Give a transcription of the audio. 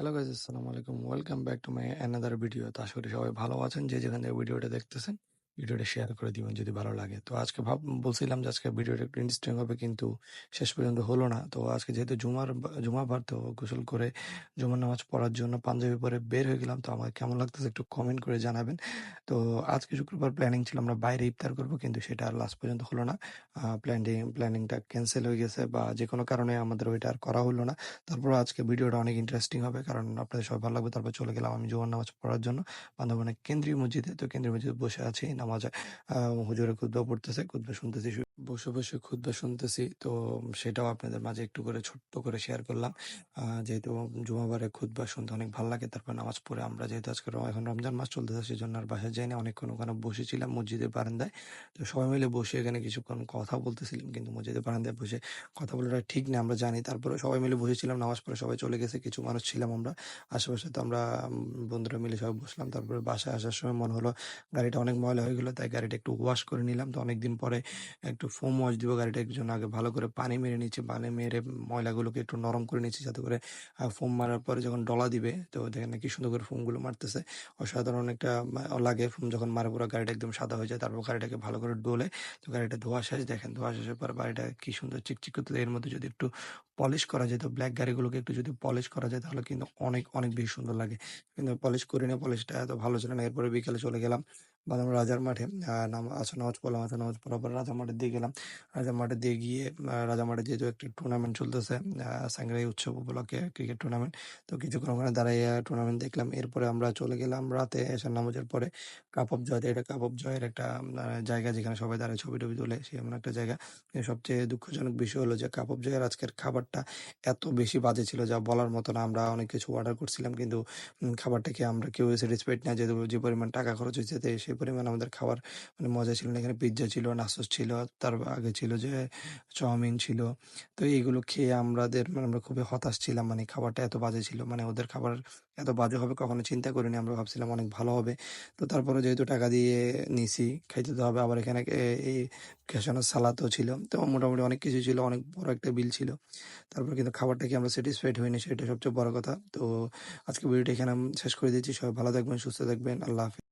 Hello guys, আসসালামু আলাইকুম। Welcome back to my another video. তো আশা করি সবাই ভালো আছেন। যে যেখান থেকে ভিডিওটা দেখতেছেন, ভিডিওটা শেয়ার করে দিবেন যদি ভালো লাগে। তো আজকে বলছিলাম যে আজকে ভিডিওটা একটু ইন্টারেস্টিং হবে, কিন্তু শেষ পর্যন্ত হলো না। তো আজকে যেহেতু জুমাবার, তো গোসল করে জুমার নামাজ পড়ার জন্য পাঞ্জাবি পরে বের হয়ে গেলাম। তো আমার কেমন লাগতেছে একটু কমেন্ট করে জানাবেন। তো আজকে শুক্রবার প্ল্যানিং ছিল আমরা বাইরে ইফতার করব, কিন্তু সেটা আর লাস্ট পর্যন্ত হলো না। প্ল্যানিংটা ক্যান্সেল হয়ে গেছে, বা যে কোনো কারণে আমাদের ওইটা আর করা হলো না। তারপর আজকে ভিডিওটা অনেক ইন্টারেস্টিং হবে, কারণ আপনাদের সবাই ভালো লাগবে। তারপর চলে গেলাম আমি জুমার নামাজ পড়ার জন্য বান্ধবনের কেন্দ্রীয় মসজিদে। তো কেন্দ্রীয় মসজিদে বসে আছি নামাজ, হুজুরে খুতবা পড়তেছে, খুতবা শুনতেছি, বসে বসে খুতবা শুনতেছি। তো সেটাও আপনাদের মাঝে একটু করে ছোট্ট করে শেয়ার করলাম। যেহেতু জুমাবারে খুতবা শুনতে অনেক ভালো লাগে। তারপর নামাজ পড়ে আমরা যেহেতু আজকে এখন রমজান মাস চলতেছে, সেই জন্য আর বাসায় যাই না, অনেকক্ষণ ওখানে বসেছিলাম মসজিদের বারান্দায়। তো সবাই মিলে বসে এখানে কিছুক্ষণ কথা বলতেছিলাম, কিন্তু মসজিদের বারান্দায় বসে কথা বলাটা ঠিক না আমরা জানি। তারপরে সবাই মিলে বসেছিলাম, নামাজ পড়ে সবাই চলে গেছে, কিছু মানুষ ছিলাম আমরা আশেপাশে। তো আমরা বন্ধুরা মিলে সবাই বসলাম। তারপরে বাসায় আসার সময় মনে হলো গাড়িটা অনেক ময়লা হয়ে গেলো, তাই গাড়িটা একটু ওয়াশ করে নিলাম। তো অনেকদিন পরে একটু ফোম ওয়াশ দিব গাড়িটা, একজন আগে ভালো করে পানি মেরে নিচ্ছি, পানি মেরে ময়লাগুলোকে একটু নরম করে নিচ্ছি, যাতে করে ফোম মারার পরে যখন ডলা দিবে, তো দেখেন না কি সুন্দর করে ফোমগুলো মারতেছে। অসাধারণ একটা লাগে ফোম যখন মারে, পুরো গাড়িটা একদম সাদা হয়ে যায়। তারপর গাড়িটাকে ভালো করে ডোলে, তো গাড়িটা ধোয়া শেষ, দেখেন ধোয়া শেষের পর গাড়িটা কি সুন্দর চিকচিক করতে। এর মধ্যে যদি একটু পলিশ করা যেত, ব্ল্যাক গাড়িগুলোকে একটু যদি পলিশ করা যায়, তাহলে কিন্তু অনেক অনেক বেশি সুন্দর লাগে। কিন্তু পলিশ করি না, পলিশটা এত ভালো ছিল না। এরপরে বিকেলে চলে গেলাম বাদাম রাজার মাঠে। আসর নামাজ পড়লাম, আসর নামাজ পড়ার পর রাজার মাঠে দিয়ে গেলাম। রাজার মাঠে দিয়ে গিয়ে রাজার মাঠে যেহেতু একটা টুর্নামেন্ট চলতেছে, সাংগ্রাই উৎসব উপলক্ষে ক্রিকেট টুর্নামেন্ট, তো কিছুক্ষণ ওখানে দাঁড়াইয়া টুর্নামেন্ট দেখলাম। এরপরে আমরা চলে গেলাম রাতে এশার নামাজের পরে কাপ অফ জয়। এটা কাপ অফ জয়ের একটা জায়গা, যেখানে সবাই দাঁড়ায় ছবি টবি তোলে, সে এমন একটা জায়গা। কিন্তু সবচেয়ে দুঃখজনক বিষয় হলো যে কাপ অফ জয়ের আজকের খাবারটা এত বেশি বাজে ছিল যা বলার মতো না। আমরা অনেক কিছু অর্ডার করছিলাম, কিন্তু খাবারটা খেয়ে আমরা কেউ স্যাটিসফাইড না, যেহেতু যে পরিমাণ টাকা খরচ হয়েছে, তো সেই পরিমাণ আমাদের খাবার মানে মজা ছিল না। এখানে পিৎজা ছিল, নাসোস ছিল, তার আগে ছিল যে চাউমিন ছিল। তো এইগুলো খেয়ে আমরা খুবই হতাশ ছিলাম, মানে খাবারটা এত বাজে ছিল, মানে ওদের খাবার এত বাজে হবে কখনো চিন্তা করিনি। আমরা ভাবছিলাম অনেক ভালো হবে। তো তারপরে যেহেতু টাকা দিয়ে নিছি, খাইতে তো হবে। আবার এখানে এই খেসানো সালাদও ছিল, তো মোটামুটি অনেক কিছু ছিল, অনেক বড় একটা বিল ছিল। তারপর কিন্তু খাবারটা কি আমরা স্যাটিসফাইড হইনি, সেটা সবচেয়ে বড় কথা। তো আজকে ভিডিওটা এখানে আমি শেষ করে দিচ্ছি। সবাই ভালো থাকবেন, সুস্থ থাকবেন। আল্লাহ হাফেজ।